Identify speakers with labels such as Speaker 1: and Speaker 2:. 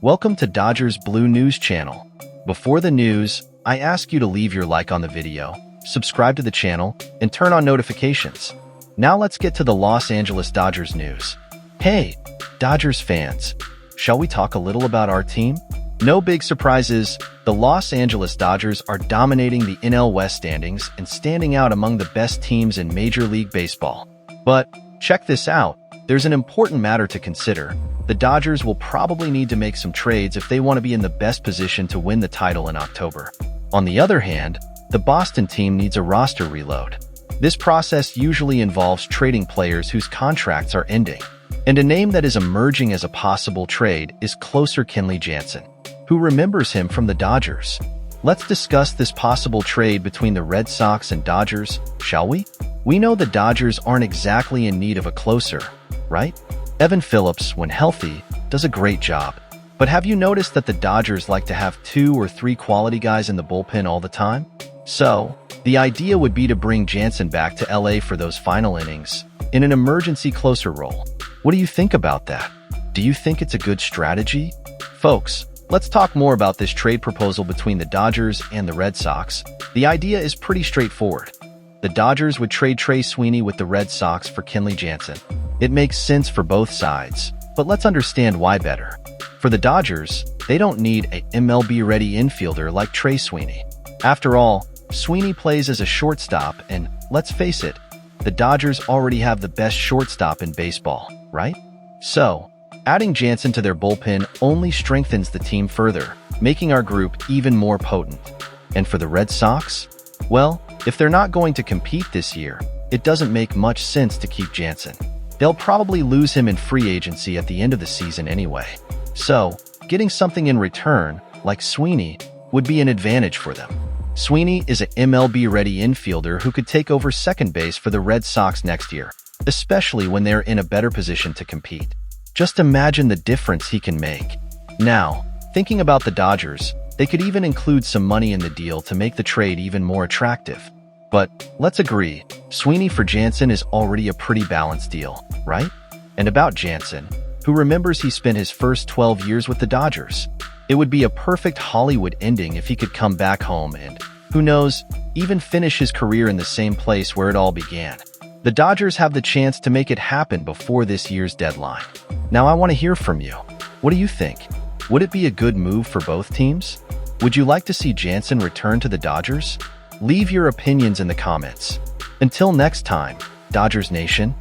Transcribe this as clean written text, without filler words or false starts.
Speaker 1: Welcome to Dodgers Blue News channel. Before the news, I ask you to leave your like on the video, subscribe to the channel, and turn on notifications. Now let's get to the Los Angeles Dodgers news. Hey, Dodgers fans, shall we talk a little about our team? No big surprises, the Los Angeles Dodgers are dominating the NL West standings and standing out among the best teams in Major League Baseball. But check this out, there's an important matter to consider. The Dodgers will probably need to make some trades if they want to be in the best position to win the title in October. On the other hand, the Boston team needs a roster reload. This process usually involves trading players whose contracts are ending. And a name that is emerging as a possible trade is closer Kenley Jansen. Who remembers him from the Dodgers? Let's discuss this possible trade between the Red Sox and Dodgers, shall we? We know the Dodgers aren't exactly in need of a closer, right? Evan Phillips, when healthy, does a great job. But have you noticed that the Dodgers like to have 2 or 3 quality guys in the bullpen all the time? So, the idea would be to bring Jansen back to LA for those final innings, in an emergency closer role. What do you think about that? Do you think it's a good strategy? Folks, let's talk more about this trade proposal between the Dodgers and the Red Sox. The idea is pretty straightforward. The Dodgers would trade Trey Sweeney with the Red Sox for Kenley Jansen. It makes sense for both sides, but let's understand why better. For the Dodgers, they don't need a MLB-ready infielder like Trey Sweeney. After all, Sweeney plays as a shortstop and, let's face it, the Dodgers already have the best shortstop in baseball, right? So, adding Jansen to their bullpen only strengthens the team further, making our group even more potent. And for the Red Sox? Well, if they're not going to compete this year, it doesn't make much sense to keep Jansen. They'll probably lose him in free agency at the end of the season anyway. So, getting something in return, like Sweeney, would be an advantage for them. Sweeney is an MLB-ready infielder who could take over second base for the Red Sox next year, especially when they're in a better position to compete. Just imagine the difference he can make. Now, thinking about the Dodgers, they could even include some money in the deal to make the trade even more attractive. But let's agree, Sweeney for Jansen is already a pretty balanced deal, right? And about Jansen, who remembers he spent his first 12 years with the Dodgers. It would be a perfect Hollywood ending if he could come back home and, who knows, even finish his career in the same place where it all began. The Dodgers have the chance to make it happen before this year's deadline. Now I want to hear from you. What do you think? Would it be a good move for both teams? Would you like to see Jansen return to the Dodgers? Leave your opinions in the comments. Until next time, Dodgers Nation.